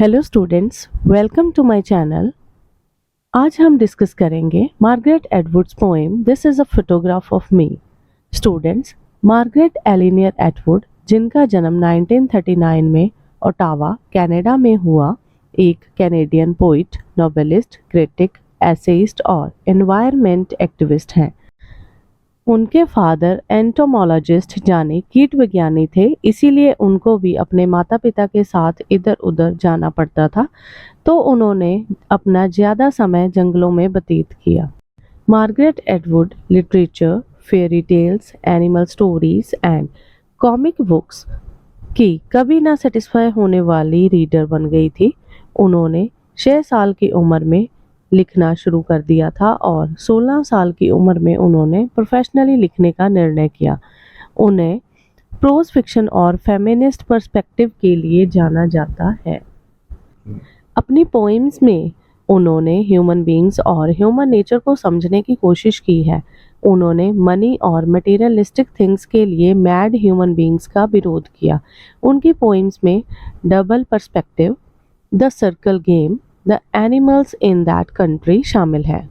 Hello students, welcome to my channel. आज हम discuss करेंगे Margaret Atwood's poem this is a photograph of me. Students, Margaret Eleanor Atwood, जिनका जन्म 1939 में Ottawa, Canada में हुआ, एक Canadian poet, novelist, critic, essayist और एनवायरनमेंट एक्टिविस्ट हैं। उनके फादर एंटोमोलॉजिस्ट यानी कीट विज्ञानी थे, इसीलिए उनको भी अपने माता पिता के साथ इधर उधर जाना पड़ता था, तो उन्होंने अपना ज़्यादा समय जंगलों में व्यतीत किया। Margaret Atwood literature, fairy tales, animal stories and comic books की कभी ना सेटिस्फाई होने वाली रीडर बन गई थी। उन्होंने 6 साल की उम्र में लिखना शुरू कर दिया था और 16 साल की उम्र में उन्होंने प्रोफेशनली लिखने का निर्णय किया। उन्हें प्रोज फिक्शन और फेमिनिस्ट पर्सपेक्टिव के लिए जाना जाता है। अपनी पोइम्स में उन्होंने ह्यूमन बीइंग्स और ह्यूमन नेचर को समझने की कोशिश की है। उन्होंने मनी और मटेरियलिस्टिक थिंग्स के लिए मैड ह्यूमन बीइंग्स का विरोध किया। उनकी पोइम्स में double perspective, the circle game, the animals in that country शामिल है।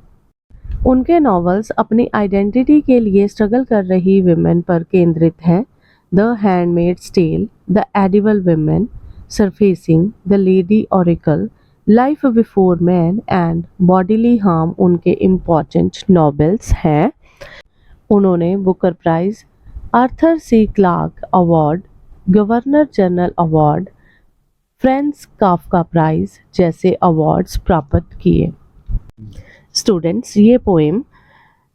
उनके नॉवेल्स अपनी आइडेंटिटी के लिए स्ट्रगल कर रही विमेन पर केंद्रित हैं। The handmaid's tale, the edible women, surfacing, the lady oracle, life before man and bodily harm उनके इम्पॉर्टेंट नॉवेल्स हैं। उन्होंने Booker prize, Arthur C Clarke award, governor general award, Franz Kafka prize जैसे awards प्राप्त किए। Students, ये poem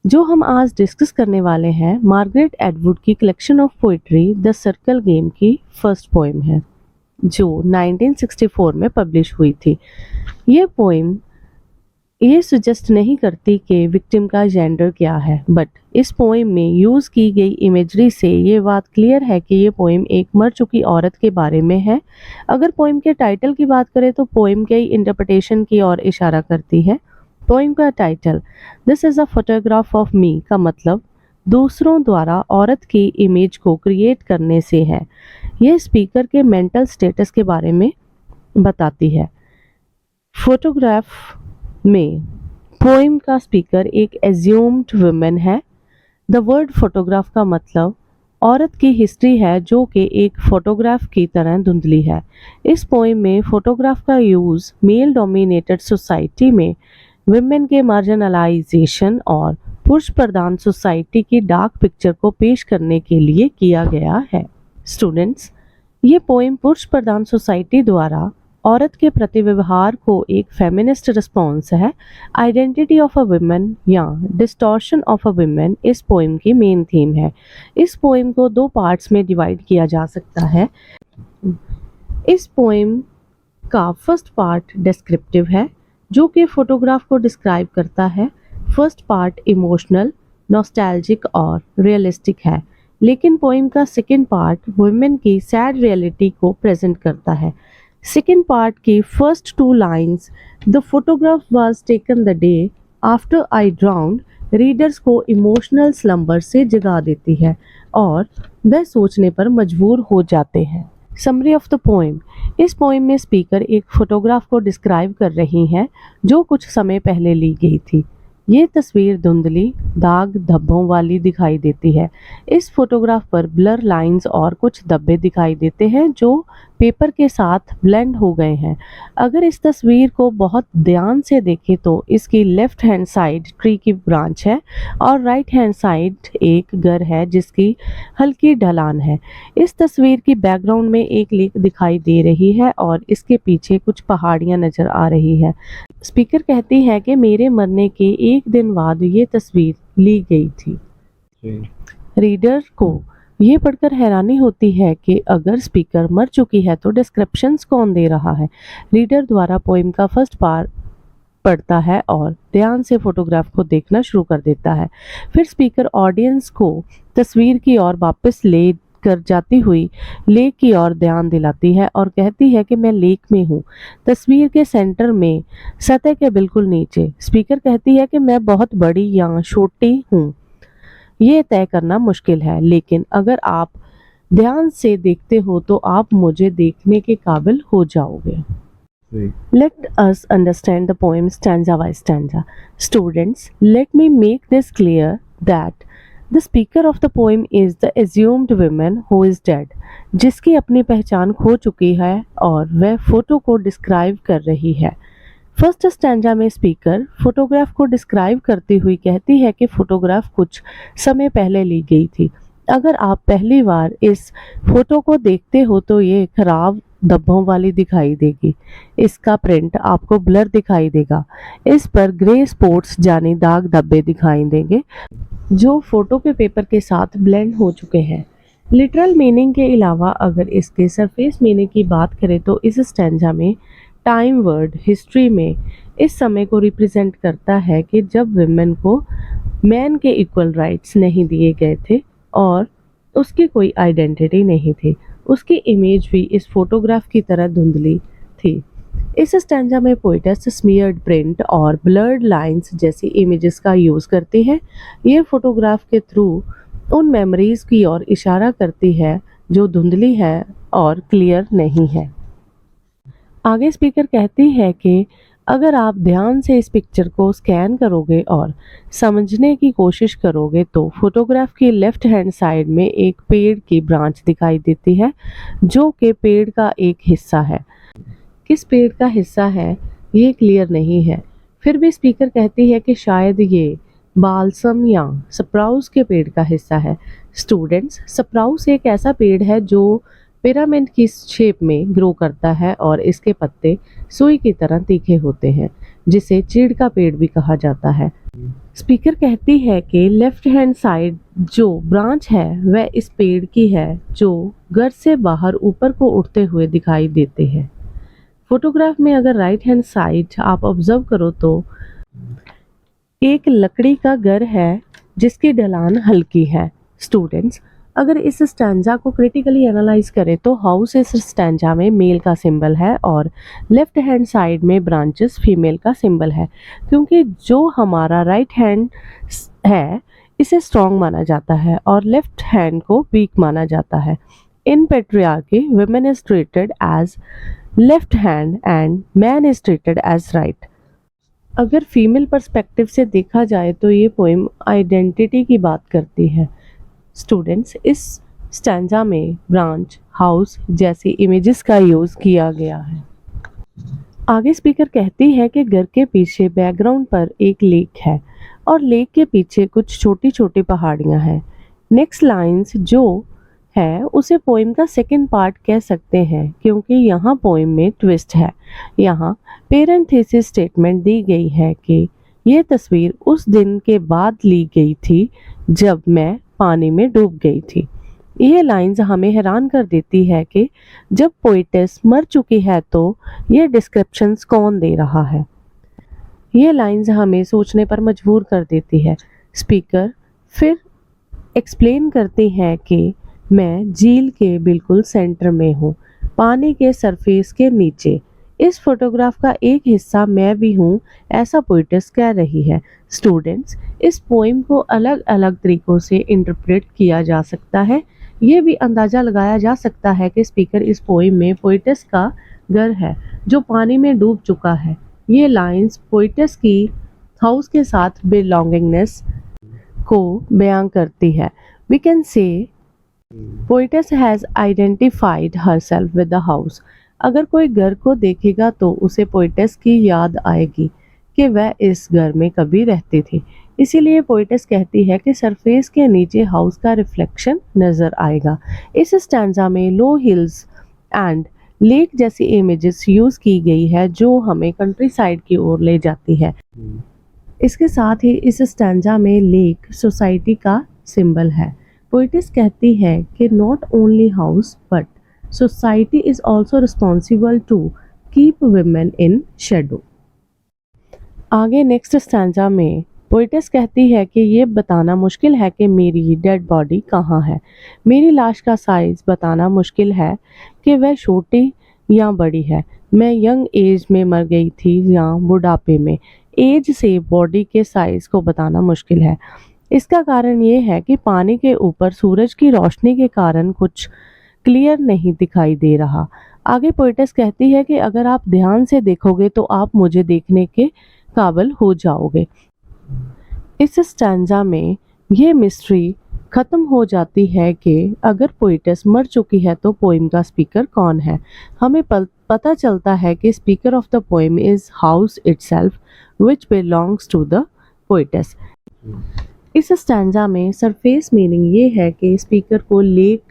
जो हम आज डिस्कस करने वाले हैं मार्गरेट एटवुड की collection of poetry the circle game की फर्स्ट पोएम है, जो 1964 में पब्लिश हुई थी। ये पोएम ये सुजेस्ट नहीं करती कि विक्टिम का जेंडर क्या है, बट इस पोएम में यूज़ की गई इमेजरी से ये बात क्लियर है कि ये पोएम एक मर चुकी औरत के बारे में है। अगर पोएम के टाइटल की बात करें तो पोएम कई इंटरप्रिटेशन की ओर इशारा करती है। पोएम का title this is a photograph of मी का मतलब दूसरों द्वारा औरत की इमेज को क्रिएट करने से है। ये स्पीकर के मेंटल स्टेटस के बारे में बताती है। फोटोग्राफ में पोएम का स्पीकर एक एज्यूम्ड वुमेन है। द वर्ड फोटोग्राफ का मतलब औरत की हिस्ट्री है जो कि एक फोटोग्राफ की तरह धुंधली है। इस पोएम में फोटोग्राफ का यूज़ मेल डोमिनेटेड सोसाइटी में वुमेन के मार्जिनलाइजेशन और पुरुष प्रधान सोसाइटी की डार्क पिक्चर को पेश करने के लिए किया गया है। स्टूडेंट्स, ये पोएम पुरुष प्रधान सोसाइटी द्वारा औरत के प्रति व्यवहार को एक फेमिनिस्ट रिस्पॉन्स है। आइडेंटिटी ऑफ अ वुमेन या डिस्टॉर्शन ऑफ अ वुमेन इस पोएम की मेन थीम है। इस पोएम को 2 पार्ट्स में डिवाइड किया जा सकता है। इस पोएम का फर्स्ट पार्ट डिस्क्रिप्टिव है, जो कि फोटोग्राफ को डिस्क्राइब करता है। फर्स्ट पार्ट इमोशनल, नॉस्टैल्जिक और रियलिस्टिक है, लेकिन पोएम का सेकेंड पार्ट वुमेन की सैड रियलिटी को प्रेजेंट करता है। सेकेंड पार्ट की first 2 lines, the photograph was taken the day after I drowned, readers को इमोशनल स्लम्बर से जगा देती है और वह सोचने पर मजबूर हो जाते हैं। समरी ऑफ द पोएम, इस पोएम में स्पीकर एक फोटोग्राफ को डिस्क्राइब कर रही हैं जो कुछ समय पहले ली गई थी। ये तस्वीर धुंधली, दाग धब्बों वाली दिखाई देती है। इस फोटोग्राफ पर ब्लर लाइंस और कुछ धब्बे दिखाई देते हैं जो पेपर के साथ ब्लेंड हो गए हैं। अगर इस तस्वीर को बहुत ध्यान से देखें तो इसकी लेफ्ट हैंड साइड ट्री की ब्रांच है और राइट हैंड साइड एक घर है जिसकी हल्की ढलान है। इस तस्वीर की बैकग्राउंड में एक लेक दिखाई दे रही है और इसके पीछे कुछ पहाड़ियाँ नजर आ रही है। स्पीकर कहती है कि मेरे मरने के एक दिन बाद ये तस्वीर ली गई थी। रीडर को ये पढ़कर हैरानी होती है कि अगर स्पीकर मर चुकी है तो डिस्क्रिप्शंस कौन दे रहा है। रीडर द्वारा पोएम का फर्स्ट पार्ट पढ़ता है और ध्यान से फोटोग्राफ को देखना शुरू कर देता है। फिर स्पीकर ऑडियंस को तस्वीर की ओर वापस ले कर जाती हुई लेक की ओर ध्यान दिलाती है और कहती है कि मैं लेक में हूँ, तस्वीर के सेंटर में, सतह के बिल्कुल नीचे। स्पीकर कहती है कि मैं बहुत बड़ी या छोटी हूँ, ये तय करना मुश्किल है, लेकिन अगर आप ध्यान से देखते हो तो आप मुझे देखने के काबिल हो जाओगे। Let us understand the poem stanza by stanza. Students, let me make this clear that the speaker of the poem is the assumed woman who is dead, जिसकी अपनी पहचान खो चुकी है और वह फोटो को डिस्क्राइब कर रही है। फर्स्ट स्टैंजा में स्पीकर फोटोग्राफ को डिस्क्राइब करती हुई कहती है कि फोटोग्राफ कुछ समय पहले ली गई थी। अगर आप पहली बार इस फोटो को देखते हो तो ये खराब धब्बों वाली दिखाई देगी। इसका प्रिंट आपको ब्लर दिखाई देगा। इस पर ग्रे स्पॉट्स यानी दाग धब्बे दिखाई देंगे जो फोटो के पेपर के साथ ब्लेंड हो चुके हैं। लिटरल मीनिंग के अलावा अगर इसके सरफेस मीनिंग की बात करें तो इस स्टैंजा में टाइम वर्ड हिस्ट्री में इस समय को रिप्रेजेंट करता है कि जब वुमेन को मैन के इक्वल राइट्स नहीं दिए गए थे और उसकी कोई आइडेंटिटी नहीं थी। उसकी इमेज भी इस फोटोग्राफ की तरह धुंधली थी। इस स्टैंजा में पोएटेस स्मीयर्ड प्रिंट और ब्लर्ड लाइंस जैसी इमेजेस का यूज़ करती है। ये फोटोग्राफ के थ्रू उन मेमोरीज की ओर इशारा करती है जो धुंधली है और क्लियर नहीं है। आगे स्पीकर कहती है कि अगर आप ध्यान से इस पिक्चर को स्कैन करोगे और समझने की कोशिश करोगे तो फोटोग्राफ की लेफ्ट हैंड साइड में एक पेड़ की ब्रांच दिखाई देती है जो कि पेड़ का एक हिस्सा है। किस पेड़ का हिस्सा है ये क्लियर नहीं है। फिर भी स्पीकर कहती है कि शायद ये बालसम या स्प्राउस के पेड़ का हिस्सा है। स्टूडेंट्स, स्प्राउस एक ऐसा पेड़ है जो पिरामिड की शेप में ग्रो करता है और इसके पत्ते सुई की तरह तीखे होते हैं जिसे चीड़ का पेड़ भी कहा जाता है। स्पीकर कहती है कि लेफ्ट हैंड साइड जो ब्रांच है वह इस पेड़ की है जो घर से बाहर ऊपर को उठते हुए दिखाई देते हैं। फोटोग्राफ में अगर राइट हैंड साइड आप ऑब्जर्व करो तो एक लकड़ी का घर है जिसकी ढलान हल्की है। स्टूडेंट्स, अगर इस स्टैंजा को क्रिटिकली एनालाइज करें तो हाउस इस स्टैंजा में मेल का सिंबल है और लेफ्ट हैंड साइड में ब्रांचेस फीमेल का सिंबल है, क्योंकि जो हमारा राइट हैंड है इसे स्ट्रॉन्ग माना जाता है और लेफ्ट हैंड को वीक माना जाता है। In patriarchy women is treated as left hand and man is treated as right. अगर फीमेल पर्सपेक्टिव से देखा जाए तो ये पोएम आइडेंटिटी की बात करती है। स्टूडेंट्स, इस स्टैंजा में ब्रांच, हाउस जैसी इमेजेस का यूज़ किया गया है। आगे स्पीकर कहती है कि घर के पीछे बैकग्राउंड पर एक लेक है और लेक के पीछे कुछ छोटी छोटी पहाड़ियाँ हैं। नेक्स्ट लाइंस जो है उसे पोएम का सेकंड पार्ट कह सकते हैं क्योंकि यहाँ पोएम में ट्विस्ट है। यहाँ पेरेंथेसिस स्टेटमेंट दी गई है कि ये तस्वीर उस दिन के बाद ली गई थी जब मैं पानी में डूब गई थी। ये लाइंस हमें हैरान कर देती है कि जब पोएटेस मर चुकी है तो ये डिस्क्रिप्शंस कौन दे रहा है। ये लाइंस हमें सोचने पर मजबूर कर देती है। स्पीकर फिर एक्सप्लेन करती हैं कि मैं झील के बिल्कुल सेंटर में हूँ, पानी के सरफेस के नीचे। इस फोटोग्राफ का एक हिस्सा मैं भी हूँ, ऐसा पोएटेस कह रही है। स्टूडेंट्स, इस पोएम को अलग अलग तरीकों से इंटरप्रेट किया जा सकता है। ये भी अंदाज़ा लगाया जा सकता है कि स्पीकर इस पोएम में पोएटेस का घर है जो पानी में डूब चुका है। ये लाइंस पोएटेस की हाउस के साथ बिलोंगिंगनेस को बयां करती है। We can say poetess has identified herself with the house. अगर कोई घर को देखेगा तो उसे पोएटेस की याद आएगी कि वह इस घर में कभी रहती थी। इसीलिए पोएटेस कहती है कि सरफेस के नीचे हाउस का रिफ्लेक्शन नज़र आएगा। इस स्टैंजा में लो हिल्स एंड लेक जैसी इमेजेस यूज़ की गई है जो हमें कंट्री साइड की ओर ले जाती है। इसके साथ ही इस स्टैंजा में लेक सोसाइटी का सिंबल है। पोएटेस कहती है कि not only house but society is also responsible to keep women in shadow. आगे नेक्स्ट स्टैंजा में पोएटेस कहती है कि ये बताना मुश्किल है कि मेरी डेड बॉडी कहाँ है। मेरी लाश का साइज़ बताना मुश्किल है कि वह छोटी या बड़ी है। मैं यंग एज में मर गई थी या बुढ़ापे में। एज से बॉडी के साइज़ को बताना मुश्किल है। इसका कारण ये है कि पानी के ऊपर सूरज की रोशनी के कारण कुछ क्लियर नहीं दिखाई दे रहा। आगे पोइटेस कहती है कि अगर आप ध्यान से देखोगे तो आप मुझे देखने के काबिल हो जाओगे। इस स्टैंजा में ये मिस्ट्री खत्म हो जाती है कि अगर पोइटेस मर चुकी है तो पोइम का स्पीकर कौन है। हमें पता चलता है कि speaker of the poem is house itself which belongs to the poetess. इस स्टैंजा में सरफेस मीनिंग ये है कि स्पीकर को लेक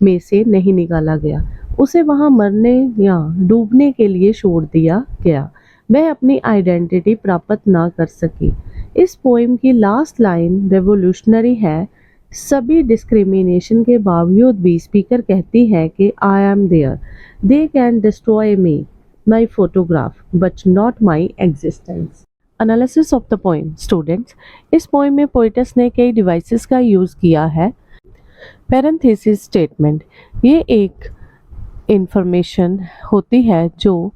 में से नहीं निकाला गया, उसे वहां मरने या डूबने के लिए छोड़ दिया गया, वह अपनी आइडेंटिटी प्राप्त ना कर सकी। इस पोइम की लास्ट लाइन रेवोल्यूशनरी है। सभी डिस्क्रिमिनेशन के बावजूद भी स्पीकर कहती है कि I am there, they can destroy me, my photograph, but not my existence. Analysis of the poem. Students, इस पोइम में पोइटेस ने कई डिवाइसेस का यूज़ किया है। पैरेंथेसिस स्टेटमेंट, ये एक इंफॉर्मेशन होती है जो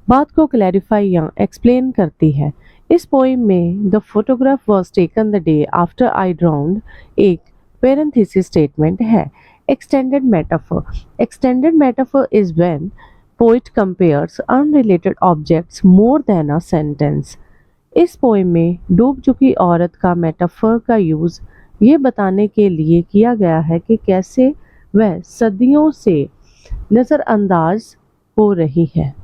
बात को क्लैरिफाई या एक्सप्लेन करती है। इस पोइम में the photograph was taken the day after I drowned एक पैरेंथेसिस स्टेटमेंट है। Extended metaphor. Extended metaphor is when poet compares unrelated objects more than a sentence. इस पोइम में डूब चुकी औरत का मेटाफर का यूज़ ये बताने के लिए किया गया है कि कैसे वह सदियों से नज़रअंदाज हो रही है।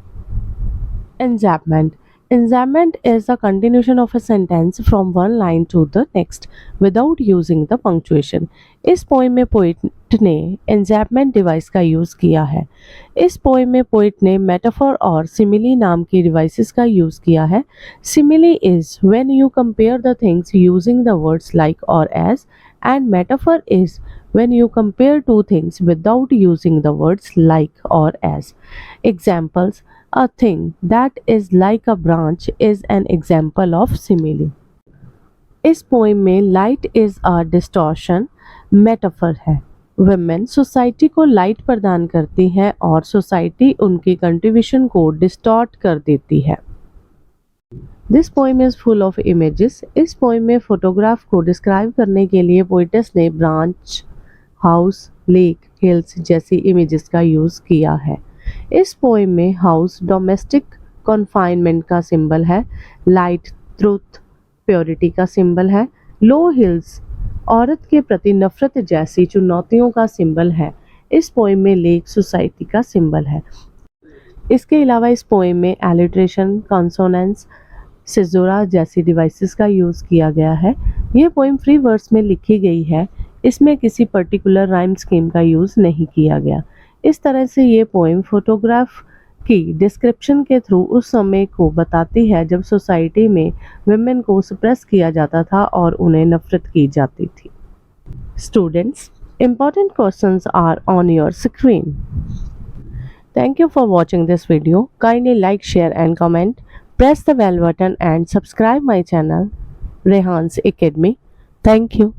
Enjambment. Enjambment is the continuation of a sentence from one line to the next without using the punctuation. इस पोइम में पोइट ने enjambment डिवाइस का यूज़ किया है। इस पोइम में पोइट ने मेटाफर और सिमिली नाम की डिवाइसेस का यूज़ किया है। Simile is when you compare the things using the words like or as, and metaphor is when you compare two things without using the words like or as. Examples: a thing that is like a branch is an example of simile. इस poem में light is a distortion metaphor है। Women society को light प्रदान करती है और society उनकी contribution को डिस्टॉर्ट कर देती है। This poem is full of images. इस पोइम में फोटोग्राफ को डिस्क्राइब करने के लिए पोइटेस ने ब्रांच, हाउस, लेक, हिल्स जैसी इमेजेस का यूज़ किया है। इस पोइम में हाउस डोमेस्टिक कॉन्फाइनमेंट का सिंबल है, लाइट ट्रुथ प्योरिटी का सिंबल है, लो हिल्स औरत के प्रति नफरत जैसी चुनौतियों का सिंबल है। इस पोइम में लेक सोसाइटी का सिंबल है। इसके अलावा इस पोइम में एलिट्रेशन, कॉन्सोनेंस, सिजोरा जैसी डिवाइसेस का यूज़ किया गया है। यह पोइम फ्री वर्ड्स में लिखी गई है, इसमें किसी पर्टिकुलर राइम स्कीम का यूज़ नहीं किया गया। इस तरह से ये पोइम फोटोग्राफ की डिस्क्रिप्शन के थ्रू उस समय को बताती है जब सोसाइटी में वुमेन को सप्रेस किया जाता था और उन्हें नफरत की जाती थी। Students, important questions are on your screen. Thank you for watching this video. Kindly like, share and comment. Press the bell button and subscribe my channel, Rehan's Academy. Thank you.